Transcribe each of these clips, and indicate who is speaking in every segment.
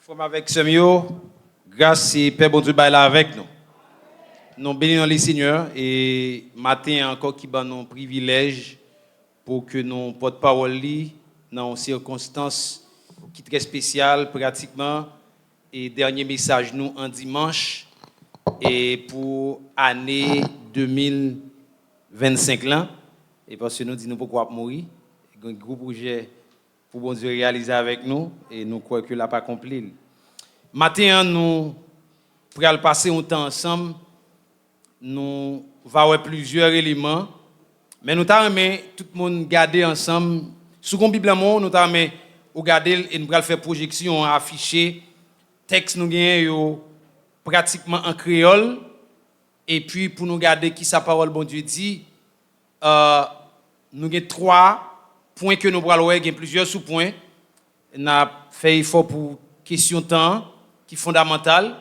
Speaker 1: Frère avec Semio, grâce et Père bon Dieu là avec nous. Nous bénissons les Seigneurs et matin encore qui ban nous privilège pour que nous porte-parole dans une circonstance qui est très spéciale pratiquement et dernier message nous en dimanche et pour année 2025 là et parce que nous disons pourquoi mourir un gros projet pour bon Dieu réaliser avec nous et nous croyons que l'a pas accompli. Matin nous pour passer un temps ensemble nous va avoir plusieurs éléments mais nous t'aimer tout le monde garder ensemble sous la Bible nous t'aimer regarder et nous allons faire projection afficher texte nous gagne pratiquement en créole et puis pour nous garder qui sa parole bon Dieu dit nous avons 3 points que nous allons voir, il y a plusieurs sous-points. On a fait effort pour question temps qui est fondamental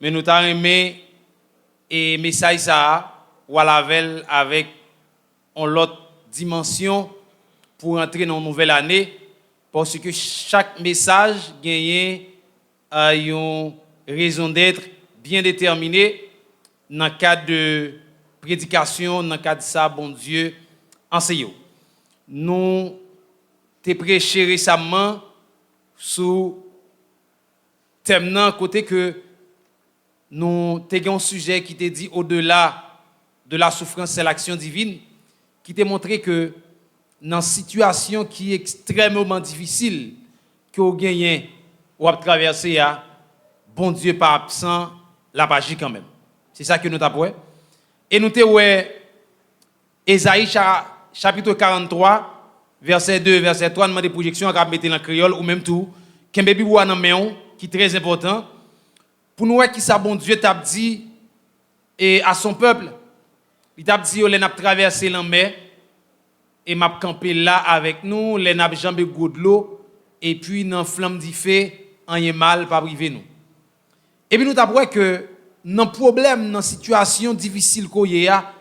Speaker 1: mais nous avons aimé et message ça ou à la avec une autre dimension pour entrer dans une nouvelle année parce que chaque message gagne une raison d'être bien déterminée dans le cadre de prédication, dans le cadre de ça, bon Dieu, enseigne. Nous t'ai prêché récemment sous thème côté que nous avons un sujet qui t'a dit au-delà de la souffrance, c'est l'action divine, qui t'a montré que dans une situation qui est extrêmement difficile, que vous gagnez ou à traverser, bon Dieu pas absent, la magie quand même. C'est ça que nous avons. Et nous avons Ésaïe chapitre 43, verset 2, verset 3, nous avons des projections à mettre dans le créole ou même tout, qui est très important. Pour nous, qui ça bon Dieu t'a dit et à son peuple, il t'a dit on a traversé la mer et m'a campé là avec nous, les n'a jambé de l'eau et puis dans flamme du feu, en y mal pas priver nous. Et puis nous t'avouons que dans problème, dans situation difficile qu'on y a,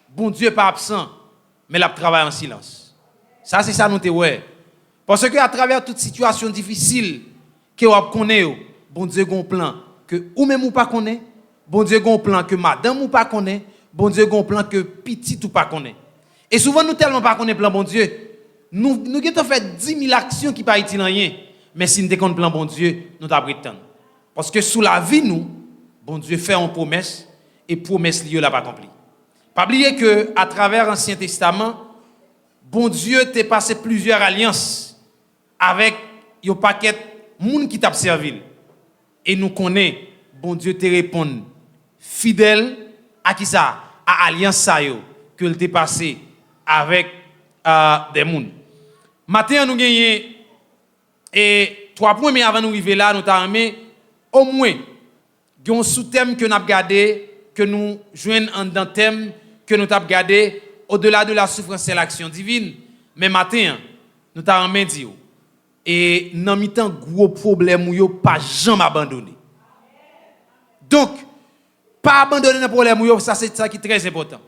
Speaker 1: bon Dieu pas absent, mais il travaille en silence. Ça c'est ça nous te ouais. Parce que à travers toute situation difficile que vous connaissez, bon Dieu a un plan que ou même ou pas connaît, bon Dieu a un plan que madame ou pas connaît, bon Dieu a un plan que petit ou pas connaît. Et souvent nous tellement pas connaît plan bon Dieu, nous avons fait 10 000 actions qui pas utiles rien, mais si nous déconne plan bon Dieu, nous t'abrite tant. Parce que sous la vie nous, bon Dieu fait une promesse et promesse lieu l'a pas accompli. Pas oublier que à travers l'Ancien Testament, bon Dieu t'a passé plusieurs alliances avec un paquet monde qui t'a servi. Et nous connaissons, bon Dieu te répond fidèle à qui ça? À alliance ça yo que il t'a passé avec des monde. Matin nous gagnons et 3 points mais avant nous arriver là nous t'avons au moins un sous-thème que nous avons gardé que nous joignons en dans thème que nous avons gardé au-delà de la souffrance c'est l'action divine mais matin nous t'avons dit et dans mi-temps gros problème ou yo pas jamais abandonner. Donc pas abandonner le problème ou yo ça c'est ça qui est très important.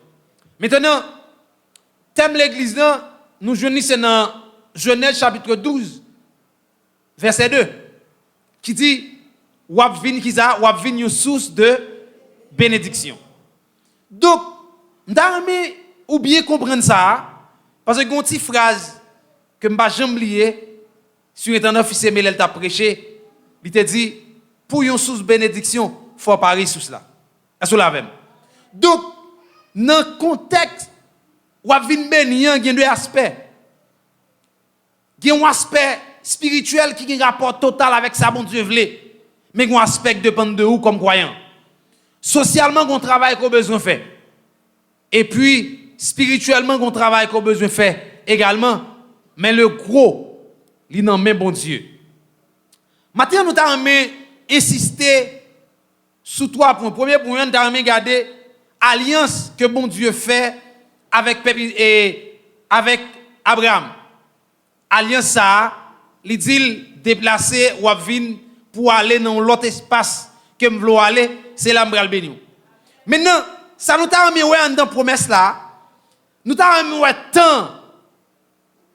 Speaker 1: Maintenant thème l'église là nous joignons dans Genèse chapitre 12 verset 2 qui dit wap vin une source de bénédiction. Donc m'dame ou bien comprendre ça parce que une petite phrase que m'pa jamais oublier sur étant officier Melel t'a prêché, il t'a dit pour une source de bénédiction, faut parier sur cela. Est-ce que vous l'avez? Donc dans le contexte wap vin béni, il y a deux aspects. Il y a un aspect spirituel qui a un rapport total avec ça bon Dieu voulait. Mais il y a un aspect qui dépend de vous comme croyant. Socialement, il y a un travail qu'on a besoin de faire. Et puis, spirituellement, il y a un travail qu'on a besoin de faire également. Mais le gros, il n'en met bon Dieu. Maintenant, nous avons insisté sur 3 points. Premier point, nous avons regardé l'alliance que bon Dieu fait avec Abraham. Alliance ça, il dit déplacer ou venir pour aller dans l'autre espace que me voulons aller, c'est là m'bral béni. Maintenant, ça nous t'a mis ouais dans promesse là. Nous t'a mis ouais temps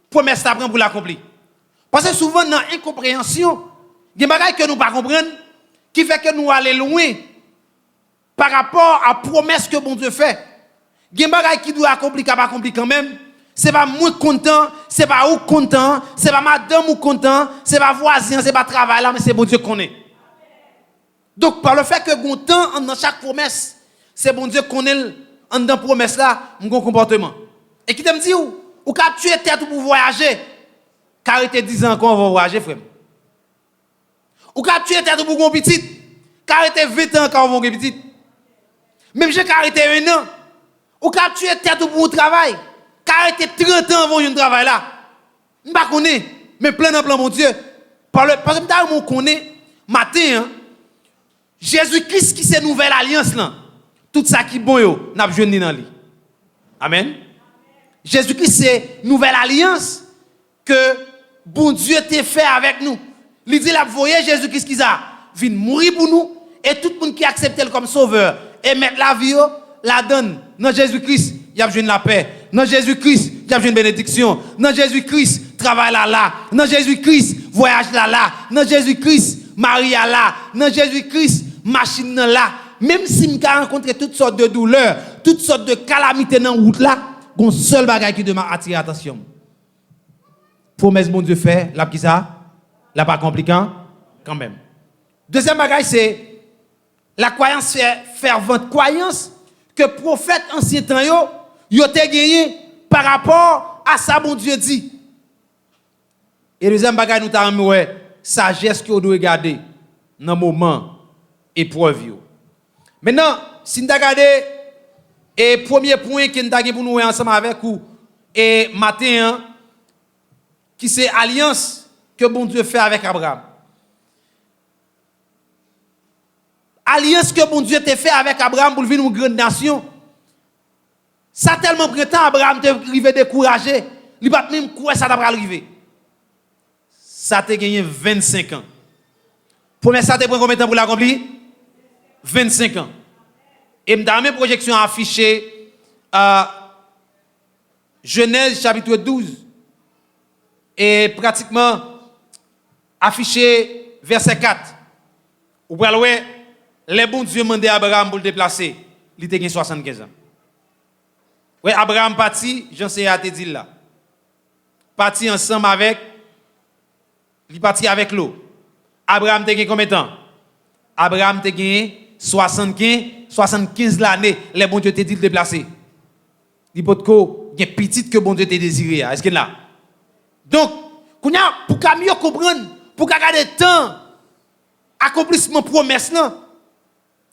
Speaker 1: promesse ça prend pour l'accomplir. Parce que souvent dans incompréhension,
Speaker 2: Il y a des choses que nous ne comprenons pas, qui fait que nous allons loin par rapport à la promesse que bon Dieu fait. Il y a des choses qui doivent accomplir, qui ne pas accomplir quand même. Ce n'est pas moi content, ce n'est pas vous content, ce n'est pas madame ou content, ce n'est pas voisin, ce n'est pas travail là, mais c'est bon Dieu qu'on est. Donc, par le fait que bon temps, dans chaque promesse, c'est bon Dieu qu'on est dans la promesse là, mon comportement. Et qui te me dit, ou capturer tête pour voyager, car il te 10 ans qu'on va voyager, frère. Ou capturer tête pour un petit, car il te 20 ans qu'on va petit. Même si car il te 1 an, ou capturer tête pour un travail, car il te 30 ans avant un travail là. Je ne connais pas, mais plein de plan, mon Dieu. Parce que je connais, matin, Jésus-Christ qui c'est nouvelle alliance là. Tout ça qui est bon yo, n'a besoin dans lui. Amen. Jésus-Christ c'est nouvelle alliance que bon Dieu t'a fait avec nous. Il dit la voyez Jésus-Christ qui a vient mourir pour nous et tout le monde qui accepte comme sauveur et mettre la vie la donne. Dans Jésus-Christ, il y a besoin de la paix. Dans Jésus-Christ, il y a besoin de bénédiction. Dans Jésus-Christ, travail là. Dans Jésus-Christ, voyage là. Dans Jésus-Christ, mari là. Dans Jésus-Christ, machine là. Même si je rencontre toutes sortes de douleurs, toutes sortes de calamités dans la route là, il y a un seul bagage qui doit attirer l'attention. Promesse bon Dieu fait, là qui ça? Là pas compliquant quand même. Deuxième bagage c'est la croyance fervente, croyance que prophète ancien temps yo te gagné par rapport à ça bon Dieu dit. Et deuxième bagage nous t'a ouais, sagesse que vous doit garder dans moment épreuve yo. Maintenant, si nous regardons et premier point que nous avons pour nous ensemble avec vous et matin qui c'est alliance que bon Dieu fait avec Abraham. Alliance que bon Dieu t'a fait avec Abraham pour devenir une grande nation. Ça tellement pris temps Abraham t'a arrivé découragé, il pas même quoi ça t'a arrivé. Ça t'a gagné 25 ans. Premier ça t'a pris combien de temps pour l'accomplir? 25 ans. Et dans mes projections affichées, Genèse chapitre 12, et pratiquement affiché verset 4. Ou pour aller, les bons Dieu demandé à Abraham pour le déplacer. Il était 75 ans. Oui, Abraham parti, j'en sais à te dire là. Parti ensemble avec, il parti avec l'eau. Abraham te gagné combien de temps? Abraham te gagné 75 l'année, les bons Dieu te dit de déplacer. Il peut y a petite que bon Dieu te désiré. Est-ce qu'il là? Donc, pour mieux comprendre, pour garder le temps, accomplissement promesse là,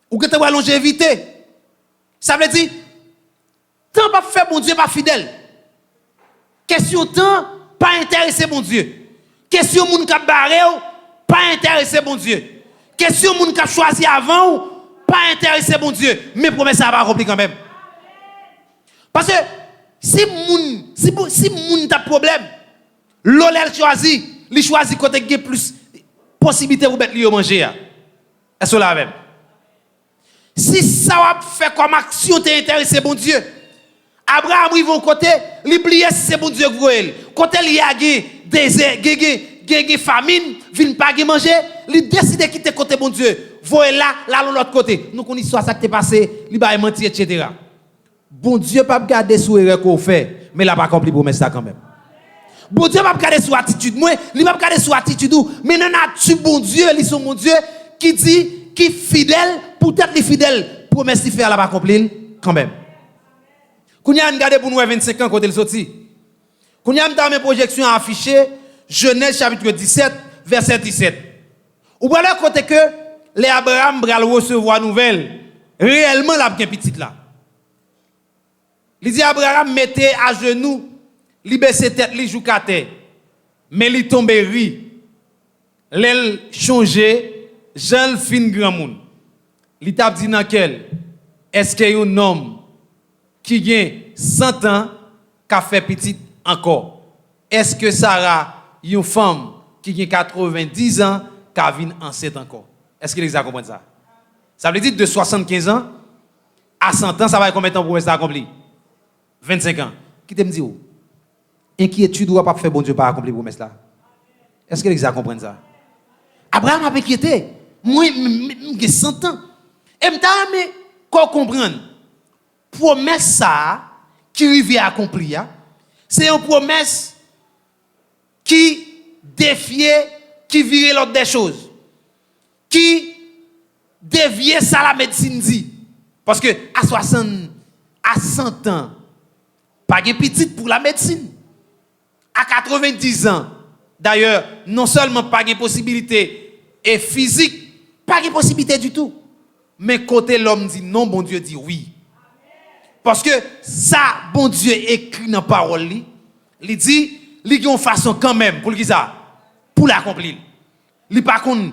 Speaker 2: ou que tu as longévité, ça veut dire, temps pas fait bon Dieu pas fidèle. Question temps, pas intéressé bon Dieu. Question moun k'ap barré pas intéressé bon Dieu. Question moun k'ap choisi avant ou pas intéressé bon Dieu, mais promesse ça va accomplir quand même. Parce que si moun t'a problème, l'olel choisi, il choisit côté qui plus possibilité pour mettre lui manger. Est-ce que là même? Si ça va faire comme action t'es intéressé bon Dieu. Abraham arrive au côté, il plie c'est bon Dieu pour elle. Côté il y a désert, famine, vient pas manger, il décide de quitter côté bon Dieu. Voyez là l'autre côté. Nous connaissons soit ça qui est passé, il va mentir etc. Bon Dieu pas garder sous erreur qu'on fait, mais il n'a pas accompli promesse ça quand même. Bon Dieu pas garder sous attitude moi, il pas garder sous attitude mais non nature bon Dieu, ils sont mon Dieu qui dit qui fidèle, peut-être les fidèles, promesse qu'il fait elle pas accomplir quand même. Kounya regardez pour nous 25 ans côté le sorti. Kounya dans mes projections affichées Genèse chapitre 17 verset 17. Ou voilà côté que les Abraham bral recevoir nouvelle, réellement la bien petite là. Il dit Abraham mettait à genoux, li baissait tête, li jou ka terre. Mais li tombe ri. L'el changer, Jean fin grand monde. Li t'a dit dans quel est-ce qu'il y a un homme qui a 100 ans qui a fait petit encore? Est-ce que Sarah, une femme qui a 90 ans qui a vu enceinte encore? Est-ce que les a compris ça? Ça veut dire de 75 ans à 100 ans, ça va être combien de temps pour ça accompli? 25 ans. Qui te me dit où? Inquiétude ou pas faire bon Dieu pas accomplir promesse là? Est-ce que les gens comprennent ça? Abraham a inquiété. Moi, j'ai 100 ans. Et je qu'on comprenne. Promesse ça, qui arrive à accomplir, c'est une promesse qui défiait, qui virait l'autre des choses. Qui déviait ça la médecine dit. Parce que à 60, à 100 ans, pas de petite pour la médecine. À 90 ans, d'ailleurs, non seulement pas de possibilité et physique, pas de possibilité du tout. Mais côté l'homme dit non, bon Dieu dit oui. Parce que ça, bon Dieu écrit dans la parole, il dit, il y a une façon quand même pour ça, pour l'accomplir. Il n'y a pas qu'une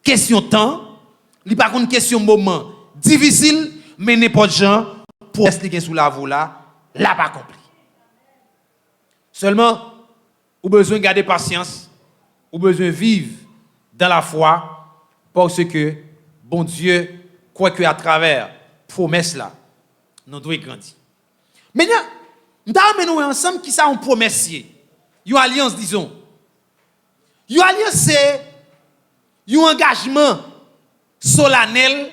Speaker 2: question de temps, il n'y a pas qu'une question de moment difficile, mais n'importe gens pour rester sous la voie là, l'a pas accompli. Seulement, ou besoin de garder patience, ou besoin de vivre dans la foi, parce que bon Dieu, quoi que à travers promesse là, nous devons grandir. Maintenant, nous avons ensemble qui ça un promessier, une alliance disons. Une alliance c'est un engagement solennel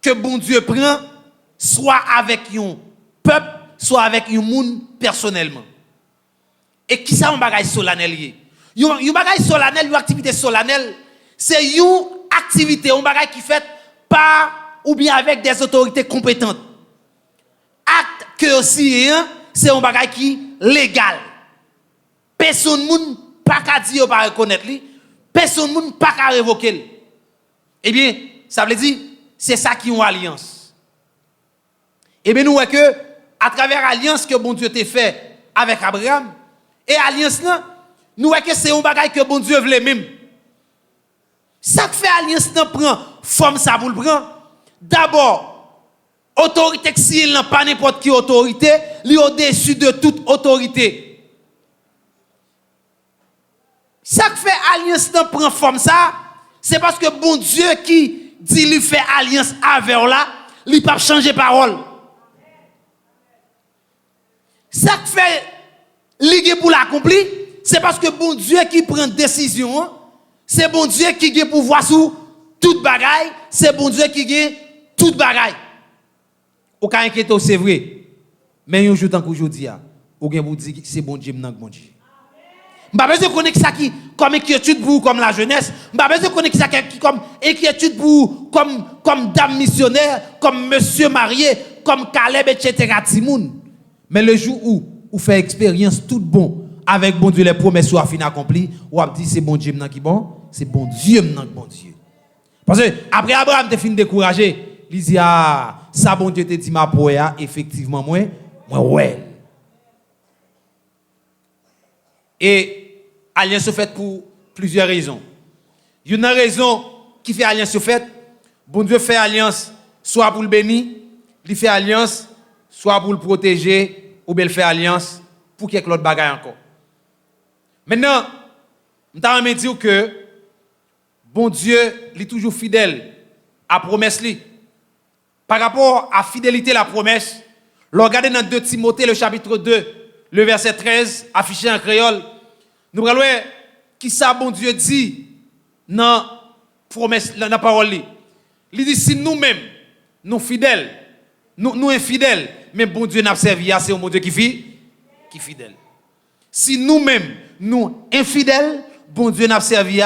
Speaker 2: que bon Dieu prend, soit avec un peuple, soit avec un monde personnellement. Et qui ça un bagage solennel? Un bagage solennel, une activité solennelle, c'est une activité, un bagage qui fait par ou bien avec des autorités compétentes. Acte que aussi, c'est un bagage qui légal. Personne ne pas qu'à dire pas reconnaître lui, personne ne pas qu'à révoquer. Eh bien, ça veut dire c'est ça qui est une alliance. Eh bien, nous voyons que à travers l'alliance que bon Dieu t'a fait avec Abraham, et alliance là, nous voyons que c'est un bagage que bon Dieu voulait même. Ça fait alliance prend forme ça pour le prendre. D'abord, autorité si il n'a pas n'importe qui autorité, il est au-dessus de toute autorité. Ça fait alliance prend forme ça, c'est parce que bon Dieu qui dit lui fait alliance avec là, il pas changer parole. Ça fait ligue pour l'accomplir, c'est parce que bon Dieu qui prend décision, c'est bon Dieu qui a pouvoir sur toute bagaille, c'est bon Dieu qui a toute bagaille. Ou ka inquiéter c'est vrai. Mais un jour tant qu'aujourd'hui ou bien vous dire c'est bon Dieu maintenant bon Dieu. M'pa besoin de connaître ça qui comme inquiétude pour comme la jeunesse, m'pa besoin de connaître ça qui comme inquiétude pour comme dame missionnaire, comme monsieur marié, comme Caleb etc. Timoun. Mais le jour où vous faites expérience tout bon avec bon Dieu les promesses soient fin accomplies, ou a dit c'est bon Dieu maintenant qui bon, c'est bon Dieu maintenant qui bon Dieu. Parce que après Abraham te fin découragé, il dit ah ça bon Dieu te dit ma poya effectivement moi ouais. Et alliance se fait pour plusieurs raisons. Une raison qui fait alliance se fait, bon Dieu fait alliance soit pour le bénir, il fait alliance soit pour le protéger ou bien il fait alliance pour quelque autre bagaille encore. Maintenant, je vais dire que bon Dieu est toujours fidèle à la promesse. Par rapport à la fidélité de la promesse, regardez dans 2 Timothée, le chapitre 2, le verset 13, affiché en créole, nous allons voir qui ça bon Dieu dit dans la parole. Il dit si nous-mêmes, nous fidèles, nous infidèles, mais bon Dieu n'a servi, c'est un bon Dieu qui est fidèle. Si nous-mêmes, nous infidèles, bon Dieu n'a servi,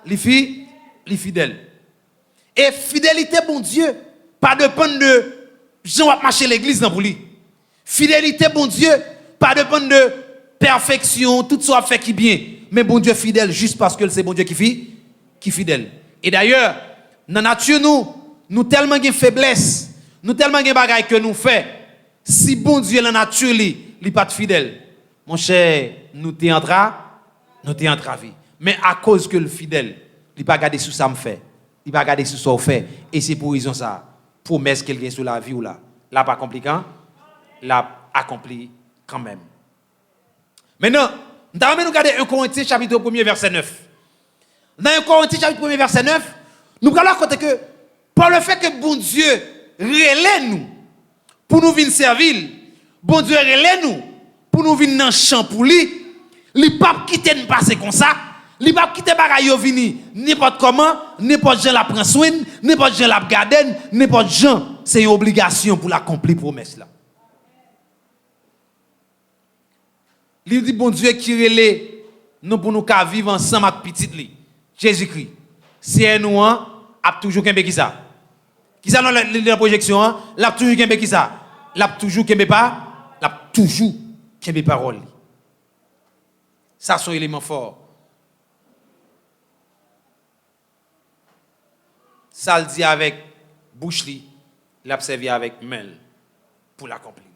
Speaker 2: les fidèles. Et fidélité, bon Dieu, pas dépendre de Jean va marcher l'église dans pour lui. Fidélité, bon Dieu, pas dépendre de perfection, tout ça fait qui bien. Mais bon Dieu fidèle juste parce que c'est bon Dieu qui fidèle. Et d'ailleurs, dans la nature, nous tellement de faiblesse, nous tellement de bagailles que nous faisons. Si bon Dieu dans la nature, il n'est pas fidèle. Mon cher, nous t'es entravé. Mais à cause que le fidèle, il n'a pas gardé sous ça me fait. Il n'a pas gardé sous ça fait. Et c'est pour raison ça. Promesse qu'il y a sur la vie ou là. Là, pas compliquant. Là, accompli quand même. Maintenant, nous allons regarder 1 Corinthiens chapitre 1 verset 9. Dans 1 Corinthiens chapitre 1 verset 9, nous allons raconter que par le fait que bon Dieu relève nous pour nous venir servir, bon Dieu relève nous pour nous venir dans le champ pour lui, il ne peut pas quitter nous passer comme ça, li pas quitter bagay yo vini n'importe comment, n'importe gens la prend soin, n'importe gens la garder, n'importe gens c'est une obligation pour l'accomplir promesse là. Il dit bon Dieu qui relève nous pour nous vivre ensemble avec petite li. Jésus-Christ. C'est nous a toujours kembe qui ça. Qui ça dans la projection l'a toujours kembe qui ça. L'a toujours kembe pas, l'a toujours kembe parole. Ça sont élément fort. Ça le dit avec bouche li, l'a servi avec main pour l'accomplir.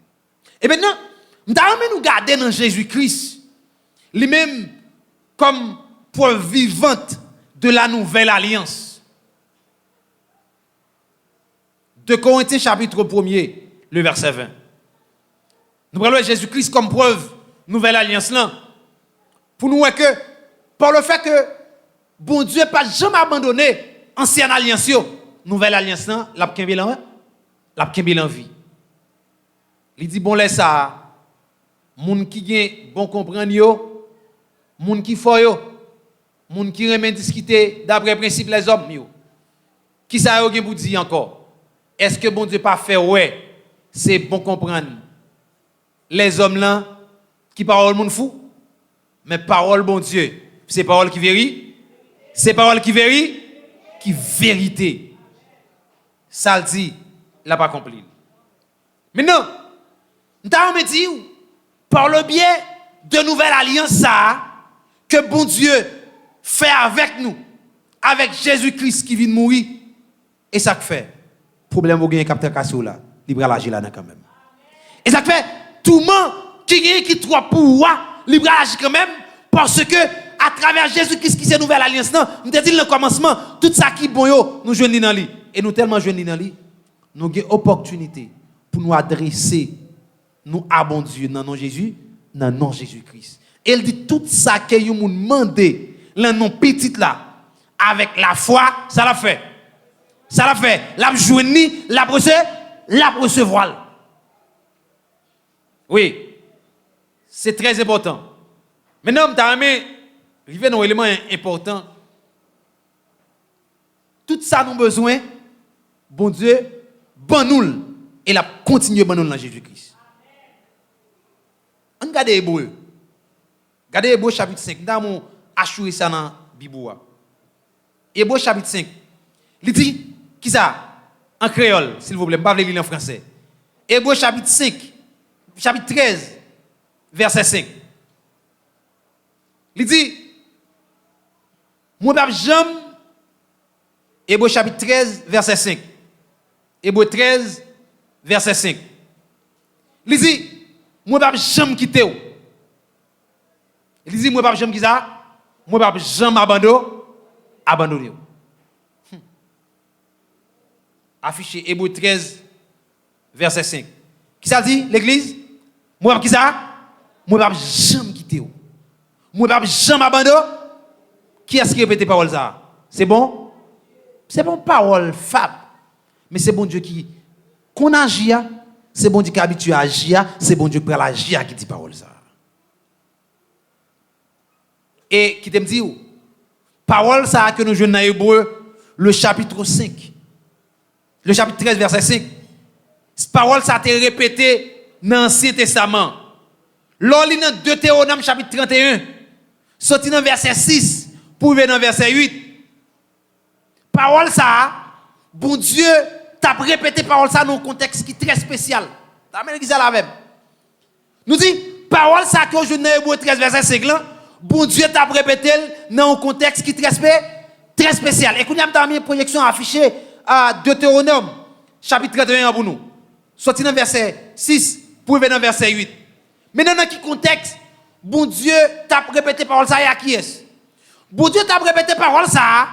Speaker 2: Et maintenant, nous garder dans Jésus-Christ, lui-même comme preuve vivante de la nouvelle alliance. 2 Corinthiens chapitre 1er, le verset 20. Nous prenons Jésus-Christ comme preuve nouvelle alliance là. Pour nous voir que par le fait que bon Dieu n'a pas jamais abandonné ancienne alliance, nouvelle alliance là, l'a kembe en vie. Il dit bon laisse ça. Moun qui gen bon comprendre yo, moun qui fort yo, moun qui remen discuter d'après principe les hommes yo. Qui ça yo gen pour dire encore? Est-ce que bon Dieu pas fait ouais, c'est bon comprendre. Les hommes là qui parole moun fou, mais parole bon Dieu, c'est parole qui vérité, c'est parole qui vérité, qui vérité. Ça le dit, l'a pas accompli. Maintenant, m'ta me dit par le biais de nouvelle alliance ça que bon Dieu fait avec nous, avec Jésus-Christ qui vient de mourir, et ça fait problème au gain capteur Cassio là, libre agir là quand même. Et ça fait tout le monde qui trop pouvoir libre agir quand même parce que à travers Jésus-Christ qui c'est nouvelle alliance là, nous dit le commencement tout ça qui bon yo nous joindre dans lui et nous tellement joindre dans lui, nous avons opportunité pour nous adresser nous à bon Dieu dans nom Jésus, dans nom Jésus-Christ. Elle dit tout ça que vous nous demandez, le nom petit là, avec la foi, ça l'a fait. Ça l'a fait. La journée, la recevoir. Oui, c'est très important. Maintenant, je arrivé dans un élément important. Tout ça nous besoin, bon Dieu, bon nous, et la continue bon nous dans Jésus-Christ. On regarde Hébreu. Regardez Hébreu chapitre 5. Nous avons assuré ça dans la Bible. Hébreu chapitre 5. Il dit, qui ça? En créole, s'il vous plaît. Je ne vais pas lire en français. Hébreu chapitre 5. Chapitre 13. Verset 5. Il dit, moi, je jamais. Hébreu chapitre 13, verset 5. Hébreu 13, verset 5. Il dit, moi, je ne vais jamais quitter. Il dit, moi, je ne vais jamais quitter. Moi, je ne vais jamais abandonner. Affiché Hébreu 13, verset 5. Qui ça dit, l'église? Moi, qui ça? Moi, je ne vais jamais quitter. Moi, je ne vais jamais abandonner. Qui est-ce qui répète parole ça? C'est bon? C'est bon parole fab. Mais c'est bon Dieu qui qu'on agit. C'est bon Dieu qui est habitué à agir, c'est bon Dieu qui prend l'agir qui dit parole ça. Et qui te me dit où? Parole ça que nous jouons dans Hébreu, le chapitre 5. Le chapitre 13, verset 5. Parole ça a été répété dans l'Ancien Testament. Lors dans Deutéronome chapitre 31, sorti dans verset 6, pour venir dans verset 8. Parole ça, bon Dieu t'a répété parole ça dans un contexte qui est très spécial. T'as même dit ça la même. Nous dit parole ça que je dans Hébreu 13 verset 5 là, bon Dieu t'a répété dans un contexte qui est très spécial. Et qu'on a mis une projection affichée à Deutéronome chapitre 31 pour nous. Sorti dans verset 6 pour venir dans verset 8. Mais dans quel contexte bon Dieu t'a répété parole ça et à qui est-ce? Bon Dieu t'a répété parole ça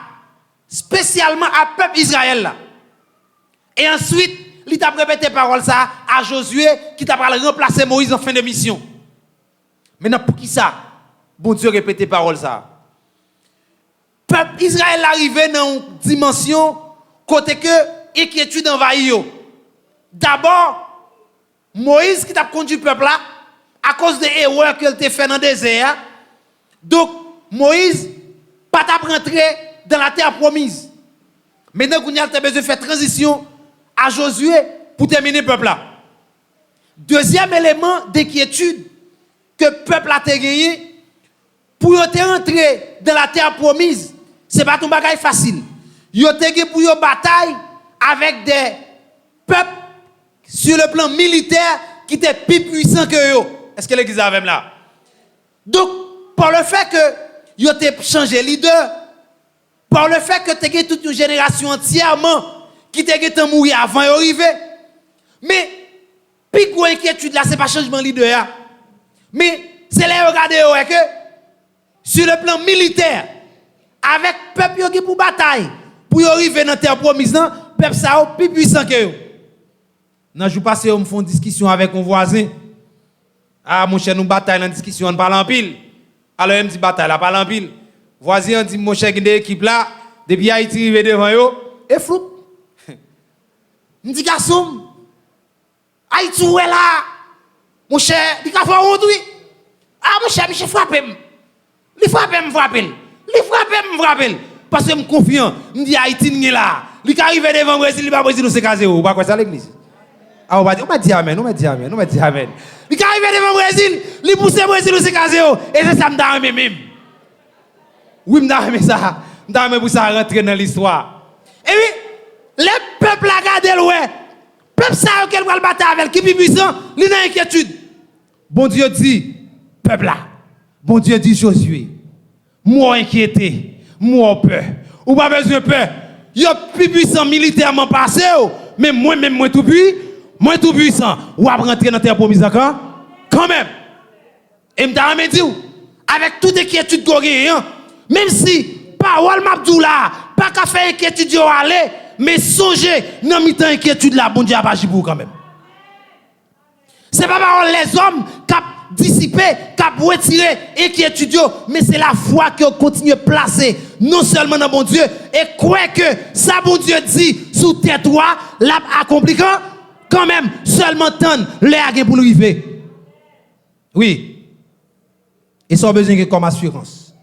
Speaker 2: spécialement à peuple Israël là. Et ensuite, il t'a répété parole ça à Josué qui t'a remplacé Moïse en fin de mission. Maintenant, pour qui ça? Bon Dieu répété parole ça. Peuple Israël arrivé dans une dimension côté que inquiétude envahit yo. D'abord, Moïse qui t'a conduit le peuple là à cause des erreurs qu'il t'a fait dans le désert. Donc, Moïse pas rentrer dans la terre promise. Maintenant, qu'on a besoin de faire transition à Josué pour terminer le peuple là. Deuxième élément d'inquiétude que le peuple a gagné pour entrer dans la terre promise, c'est pas un bagage facile. Ils ont gagné pour une bataille avec des peuples sur le plan militaire qui étaient plus puissants que eux. Est-ce que l'église avait là? Donc, par le fait que ils ont changé leader, par le fait que tu as gagné toute une génération entièrement qui t'a gagné mourir avant d'arriver, mais puis quoi inquiétude là, c'est pas changement de leader. Mais c'est là regarder que sur le plan militaire, avec peuple qui pour bataille, pour arriver dans la terre promise, peuple ça plus puissant que eux. Dans le jour passé, on me fait une discussion avec mon voisin. Ah, mon cher, nous bataille dans la discussion, on parle en pile. Alors, il me dit bataille, on parle en pile. Voisin dit, mon cher, il y a des équipes là, depuis Haïti, il devant eux, et flou. Je me dis, garçon, Haïti, où est là? Mon cher, il a fait honte, oui. Ah, mon cher, il frappe. Il frappe. Parce que je suis confiant. Je me dis, Haïti, il est là. Il arrive devant le Brésil, il va Brésil, c'est casé. Vous pas quoi ça l'église? Ah, on va dire amen. Il arrive devant le Brésil, il pousse le Brésil, c'est casé. Et c'est ça, je me même. Oui, je me ça. Je me pour ça rentrer dans l'histoire. Et oui, le peuple a gardé le ouais. Peuple ça qu'elle va le battre avec qui est puissant, il a inquiétude. Bon Dieu dit, peuple là. Bon Dieu dit Josué, moi inquiété, moi peur. Ou pas besoin de peur. Il y a plus puissant militairement passé, mais moi-même, moi tout puissant. Ou à rentrer dans la terre promise encore? Quand même. Et je me dis, avec toute inquiétude qu'on a, même si parole m'abdoula, pas qu'à faire inquiétude yo aller, mais songez dans mi-temps inquiétude là, bon Dieu a pas agi pour quand même. C'est pas parole les hommes qui dissiper, qui retirer inquiétude, mais c'est la foi que continue à placer non seulement dans bon Dieu et croire que ça bon Dieu dit sous tête toi, l'a accompli quand même seulement temps l'air pour arriver. Oui. Et ça a besoin de comme assurance.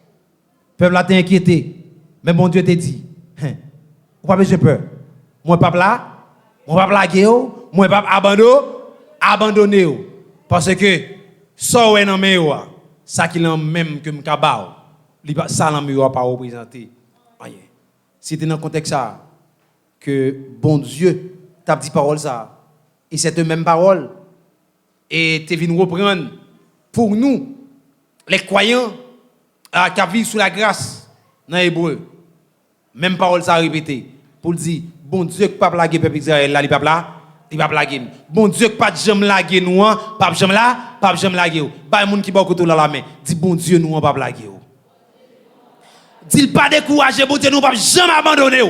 Speaker 2: Le peuple a été inquiété, mais bon Dieu t'a dit, pas besoin de peur. Moi pas là, moi pas laguer, moi pas abandonner parce que ça ouais dans mes ça qui l'en même que m'kabao, ça l'en mieux pas représenter rien. C'était dans le contexte ça que bon Dieu t'a dit parole ça et cette même parole et t'es venu reprendre pour nous les croyants qui vivent sous la grâce dans hébreu. Même parole ça répété pour dire bon Dieu que pas blaguer peuple Israël là, il pas là, il pas blaguer. Bon Dieu que pas jamais blaguer nous, pas jamais blaguer. Ba moun qui beaucoup dans la main, dit bon Dieu nous pas blaguer. Dit pas décourager, bon Dieu nous pas jamais abandonner.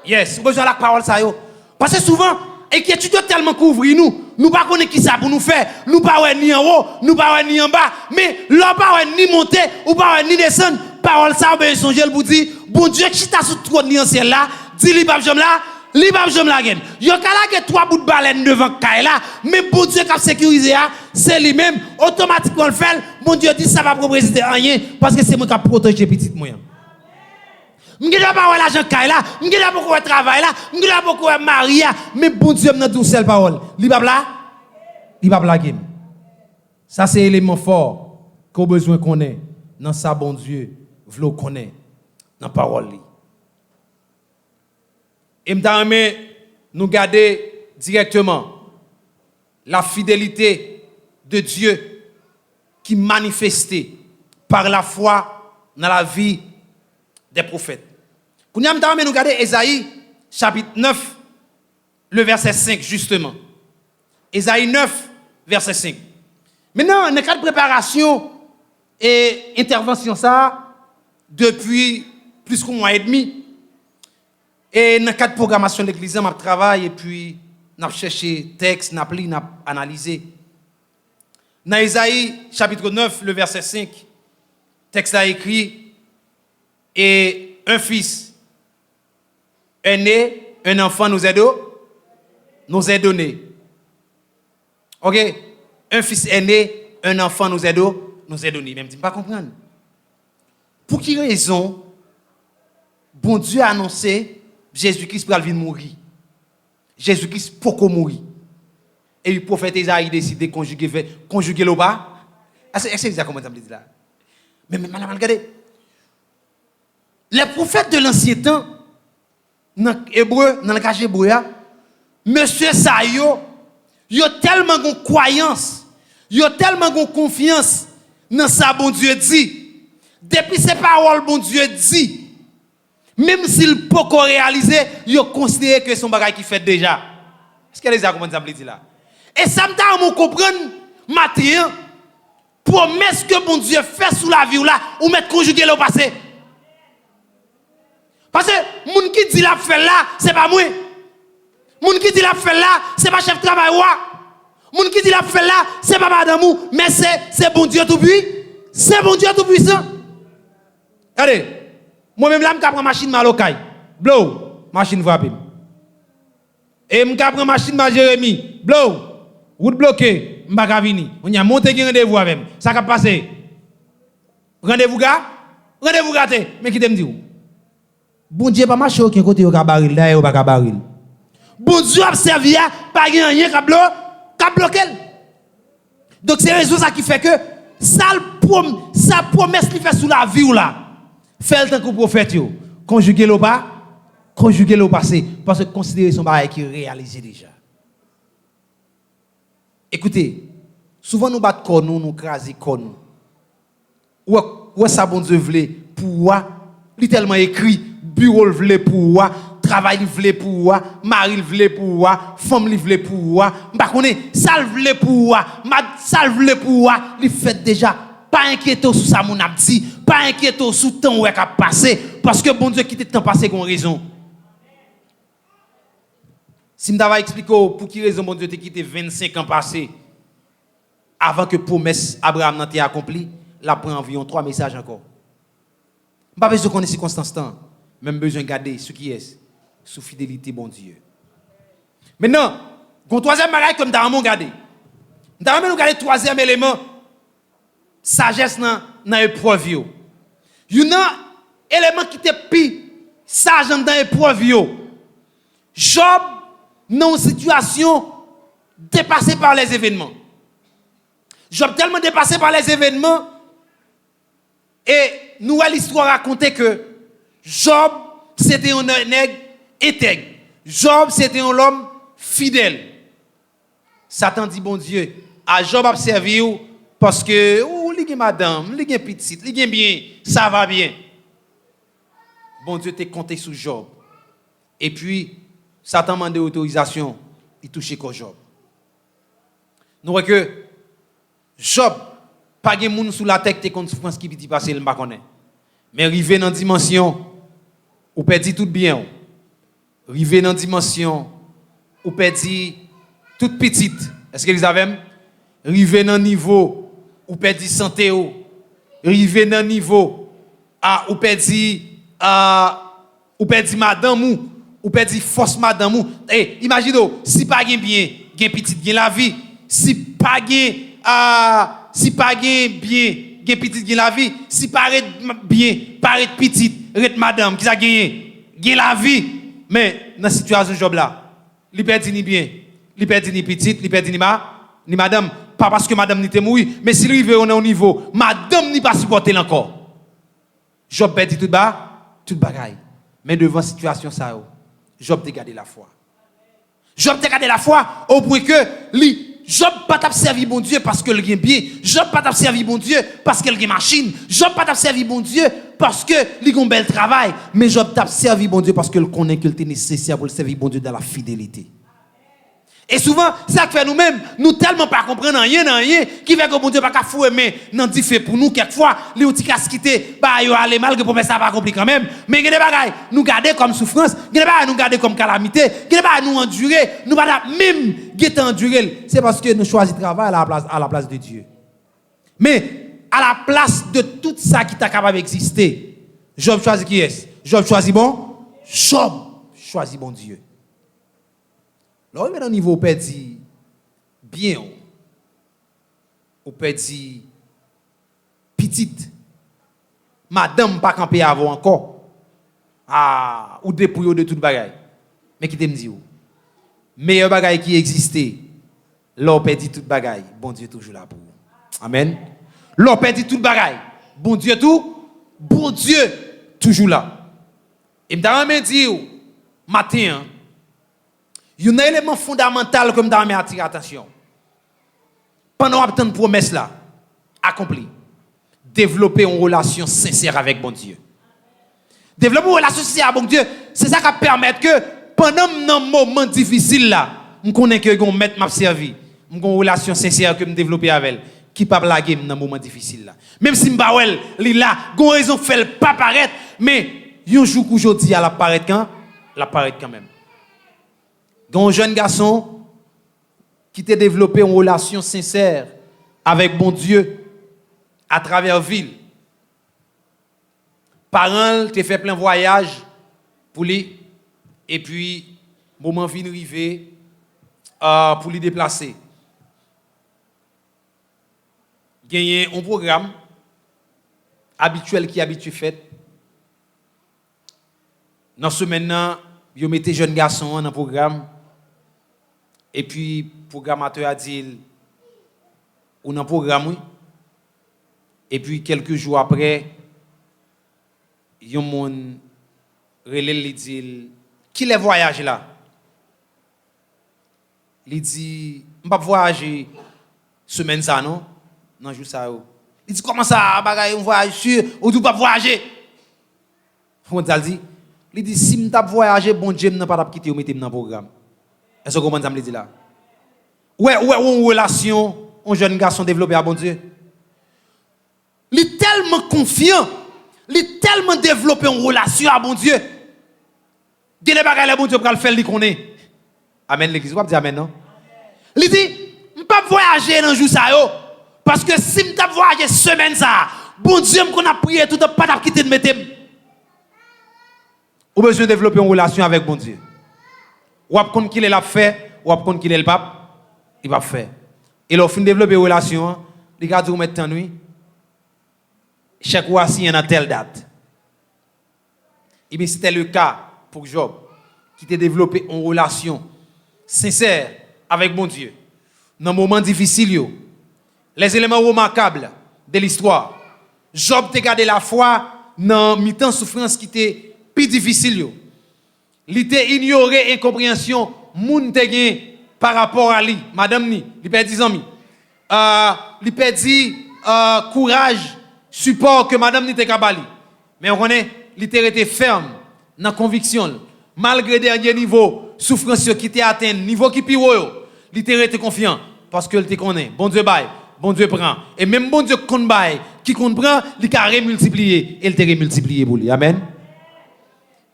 Speaker 2: Yes, vous besoin la parole ça yo. Parce que souvent inquiétude tellement couvrir nous pas connaître qui ça pour nous faire, nous pas ni en haut, nous pas ni en bas, mais là pas ni monter ou pas ni descendre. Parole ça ben songer pour dire bon Dieu qui t'a sous trop ni en ciel là, dit li pas jamais là, li pas jamais là gain. Yo kala que trois bouts de baleine devant caille là, mais bon Dieu qui a sécurisé c'est lui même automatiquement le fait, bon Dieu dit ça va représenter rien parce que c'est moi qui a protéger petite moyen. M'genda pas l'argent caille là, m'genda beaucoup de travail là, m'genda beaucoup de mari mais bon Dieu dans tout seule parole. Li pas là, il pas blaguer. Ça c'est élément fort qu'on besoin qu'on ait dans ça bon Dieu v'lo connaît dans parole li. Et m'ta nous garder directement la fidélité de Dieu qui manifestée par la foi dans la vie des prophètes. Nous nous garder Ésaïe chapitre 9 le verset 5 justement. Ésaïe 9 verset 5. Maintenant, dans le cadre de préparation et intervention ça depuis plus qu'un mois et demi. Et dans le cadre de programmation de l'église, je travaille et puis je cherché texte, je lu, je analysé. Dans Ésaïe chapitre 9, le verset 5, texte a écrit et un fils est né, un enfant nous est donné. OK? Un fils est né, un enfant nous est donné. Même si je ne pas comprendre. Pour qui raison, bon Dieu a annoncé Jésus-Christ pour venir mourir. Jésus-Christ pour mourir. Et le prophète Isaïe a décidé de conjuguer le bas. Est-ce que vous comment ça me dit là? Mais madame, regardez. Les prophètes de l'ancien temps, dans l'hébreu, dans le langage hébreu, monsieur Sayo, ils ont tellement de croyance, ils ont tellement de confiance dans ça, bon Dieu dit. Depuis ces paroles, bon Dieu dit, même s'il peut pas réaliser, ils ont considéré que son bagage qui fait déjà. Est-ce que les gens comment ça me dit là? Et ça me donne à comprendre, matin, promesse que bon Dieu fait sous la vie là, ou mettre conjugué le passé. Parce que moun qui dit la fait là, c'est pas moi. Moun qui dit la fait là, c'est pas chef de travail wa. Moun qui dit la fait là, c'est pas madame ou, mais c'est bon Dieu tout puissant. C'est bon Dieu tout puissant. Regardez, moi-même là, je prends machine malokay. Blow, machine frappe. Et je prends machine ma Jérémy. Blow, route bloquée, je ne vais pas venir. On y a monté un rendez-vous avec. Ça va passer. Rendez-vous gars? Rendez-vous gâté. Mais qui t'aime dire? Bon Dieu pas marcher aucun côté au baril, là au pas baril. Bon Dieu a servi pas rien qui bloqué. Donc c'est raison ça qui fait que sa promesse qui fait sous la vie ou là. Fait le temps que prophète yo, conjuguer le pas, conjuguer le passé parce que considérer son bagage qui est réalisé déjà. Écoutez, souvent nous battons corps nous craser corps nous. Ou ça bon Dieu veut pour littéralement écrit bureau le veut pour travail le veut pour mari le veut pour femme le veut pour pas connait ça le veut pour ça le veut pour il fait déjà pas inquiéter sur ça mon a dit pas inquiéter sur temps où est qu'a passé parce que bon Dieu qui temps passé qu'on raison. Si m'dava expliquer pour qui raison bon Dieu t'a quitté 25 ans passé avant que promesse Abraham n'a été accomplie, la prend environ 3 messages encore. Pas besoin de connaître les circonstances temps, même besoin de garder ce qui est sous fidélité bon Dieu. Maintenant, le troisième bagage comme dans mon garder. Dans nous garder troisième élément sagesse dans épreuve yo. Il y a un élément qui te pi sage dans épreuve yo. Job dans une situation dépassée par les événements. Job tellement dépassé par les événements et nous l'histoire racontait que Job c'était un nègre intègre. Job c'était un homme fidèle. Satan dit bon Dieu, à Job a servi parce que il y a madame, il y a petite, il y a bien, ça va bien. Bon Dieu t'a compté sur Job. Et puis Satan m'a demandé autorisation, il touchait quoi Job. Nous voyons que Job pas de monde sous la tête qui contre souffrance qui dit passer le pas connaît. Mais arrivé dans dimension ou perdit tout bien. Arrivé dans dimension ou perdit toute petite. Est-ce que vous avez arrivé dans niveau ou perdit santé ou arrivé dans niveau ou perdit madame ou perdit force madame et imaginez si pas bien gain petite gain la vie si pas bien bien petite gain la vie si paraît bien paraît petite ret madame qui ça gain la vie mais dans situation job là il perdit ni bien il perdit ni petite il perdit ni madame pas parce que madame n'était mourir mais s'il arrive on est au niveau madame n'y pas supporter encore Job perdit tout bagaille mais devant situation ça Job t'a gardé la foi. Job t'a gardé la foi au point que Job pas t'a servi bon Dieu parce que il gagne bien. Job pas t'a servi bon Dieu parce qu'il gagne machine. Job pas t'a servi bon Dieu parce que il gagne bel travail. Mais Job t'a servi bon Dieu parce qu'il connaît qu'il était nécessaire pour le servir bon Dieu dans la fidélité. Et souvent, ça fait nous-mêmes, nous tellement pas comprendre rien, qui fait que bon Dieu pas qu'à fouer mais nan dit fait pour nous quelquefois, les outils casse quitter, bah yo aller mal que promesse ça pas accompli quand même. Mais gade bagay, nous garder comme souffrance, gade bagay nous garder comme calamité, gade bagay nous endurer, nous pas même guetter endurer, c'est parce que nous choisissons travail à la place de Dieu. Mais à la place de tout ça qui t'a capable d'exister, Job choisit qui est? Job choisit bon? Job choisit bon Dieu. Là, on est dans le niveau où on peut dire bien, on peut dire petite, madame pas camper avant encore. Ah, ou dépouille de toute bagaille. Mais qui t'aime dire, meilleur bagaille qui existait, l'on perdit toute bagaille, bon Dieu toujours là pour vous. Amen. L'on perdit toute bagaille, bon Dieu toujours là. Et me dame dire matin, il y a un élément fondamental comme dame attire attention. Pendant que une promesse là accomplie, développer une relation sincère avec bon Dieu. Développer une relation sincère avec bon Dieu, c'est ça qui permet que pendant un moment difficile là, je connais que je mettre m'a servi, j'ai une relation sincère que me développer avec elle, qui pas blaguer dans un moment difficile là. Même si m'bawel li là, gon raison fait pas paraître, mais un jour qu'aujourd'hui elle apparaît quand même. Un jeune garçon qui t'a développé une relation sincère avec bon Dieu à travers ville. Parents t'ont fait plein voyage pour lui et puis moment vient arriver pour lui déplacer. Gagner un programme habituel qui habitue fait. Dans ce maintenant, vous mettez jeunes garçons dans le programme et puis le programmateur a dit ou dans le programme oui. Et puis quelques jours après, yon moun relève li dit qui les voyage là. Il dit m'pa voyager semaine ça non non jour ça yo. Il dit comment ça bagay on voyage sûr ou tu pas voyager. On dit il dit si m't'a voyager bon Dieu n'a pas quitter ou mettre dans programme. Est-ce que comment ça me dit là? Ouais une relation un jeune garçon développé à bon Dieu. Il est tellement confiant, il est tellement développé en relation à bon Dieu. Dès les bagages, bon Dieu pour le faire, il connaît. Amen, l'église, vous dire amen, non? Il dit, je ne peux pas voyager dans le jour ça, parce que si je ne voyager semaine ça, bon Dieu, qu'on a prié tout le temps, pas quitter de mettre. Ou besoin de développer une relation avec bon Dieu. Ou à compte qu'il l'a fait, ou à compte qu'il est le pape, il va faire. Et là, au fin de développer une relation, il va dire, mettre en nuit. Chaque fois, s'il y en a telle date. Et bien, c'était le cas pour Job, qui a développé une relation sincère avec bon Dieu. Dans un moment difficile, les éléments remarquables de l'histoire, Job a gardé la foi dans le mi-temps souffrance qui était plus difficile. Il a ignoré incompréhension, moun te gen par rapport à lui, madame ni, il perd 10 ans. Il perd courage, support que madame ni te kabali. Mais on connaît, il était ferme dans la conviction. Malgré dernier niveau, souffrance qui était atteint, niveau qui pire, il était confiant parce que il te connaît. Bon Dieu bail, bon Dieu prend. Et même bon Dieu compte bail, qui compte prend, il a remultiplié, il te remultiplié pour lui. Amen.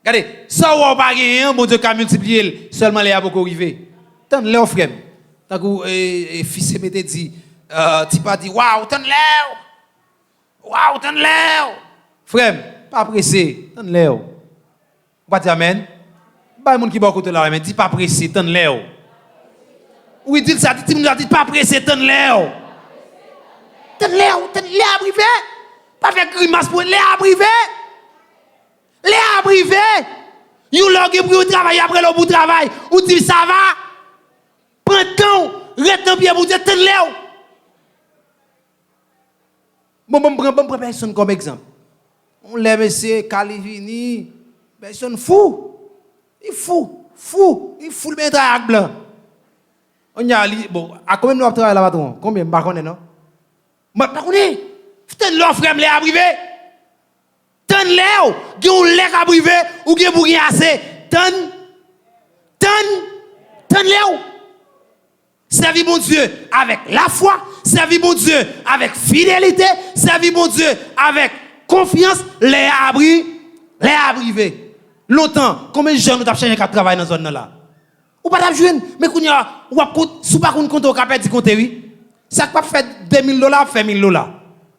Speaker 2: Regardez, ça ou pas gagné, bon Dieu a multiplié, seulement les a beaucoup arrivé. Tant les frère, tant que fils me dit, tu pas dit waouh, tant l'air. Waouh, tant l'air. Frère, pas pressé, tant l'air. Pas dire amen. Pas monde qui va côté là, mais dis pas pressé, tant l'air. Oui, dit ça, dit pas pressé, tant l'air. Tant l'air privé. Pas faire grimace pour l'air privé. L'air privé. You log pour travailler après le bout de travail. Ou dit ça va. Prends temps, reste en pied pour dire tant l'air. Bon, prends personne comme exemple. On lève monsieur Calivini, personne fou. Il fou le médaille blanc. On y a bon, à combien de travail là patron? Combien pas connaît non? Moi pas connaît. Tant l'offre me l'a privé. Tant l'air, gon lèk à privé ou gen pour gen assez. Tant l'air. Servir mon Dieu avec la foi, servir mon Dieu avec fidélité, servir mon Dieu avec confiance, les privé. Longtemps, combien de gens nous avons cherché à travailler dans cette zone là? Ou pas d'argent, mais qu'on y a, ou à compte, sous pas qu'on compte au capet dit compte oui. Ça pas fait $2,000, fait $1,000.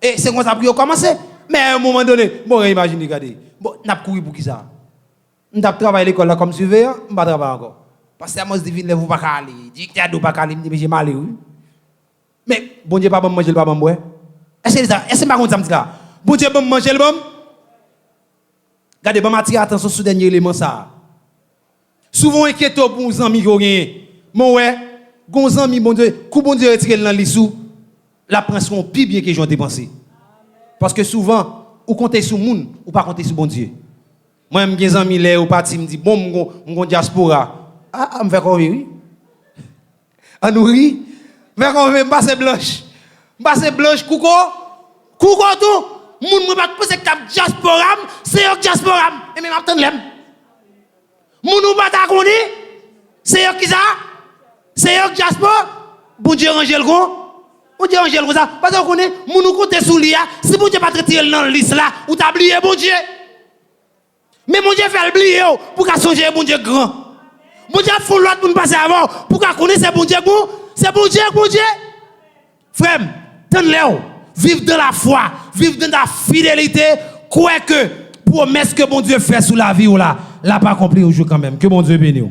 Speaker 2: Et c'est comme ça pour commencer. Mais à un moment donné, bon, imaginez, regardez. Bon, n'a pas couru pour qui ça? On a travaillé à l'école là comme surveillant, on va travailler encore. Parce que moi, je dis, vous pas aller. Dit que tu pas aller, je dis, mal, oui. Mais bon Dieu, pas bon manger le pas bon boire. Est-ce que pas comme ça me dit là? Bon Dieu, bon manger le bon, Regardez, bah, m'attire attention sur le dernier élément ça. Souvent inquiétant pour nos amis qui ont gagné. Mon ouais, nos amis, bon Dieu, coup bon Dieu retire dans l'issue, la presse sont plus bien que j'en dépensé. Parce que souvent, ou comptez sur monde, ou pas compter sur bon Dieu. Moi, j'ai des amis là, ou parti me dit bon, mon diaspora. Ah, me fait quoi oui? À nourrir, mais quand me passe blanche. Passe blanche coucou tout. Moun moi pas penser que diaspora, c'est eux diaspora et même attendre l'aime. Moun ou pas ta connait, c'est eux qui ça? C'est eux diaspora. Bon Dieu Angel go. Bon Dieu Angel go ça. Parce que connait moun ou compter sous lia, si bon Dieu pas traiter dans liste là, ou t'as oublié bon Dieu. Mais mon Dieu fait oublier pour qu'à songer bon Dieu grand. Bon Dieu faut l'autre pour passer avant pour qu'à connaître c'est bon Dieu bon, c'est bon Dieu. Frère, tenez-le, vive dans la foi, vive dans la fidélité, croyez que promesse que bon Dieu fait sous la vie ou là, l'a pas accompli aujourd'hui quand même. Que bon Dieu bénisse.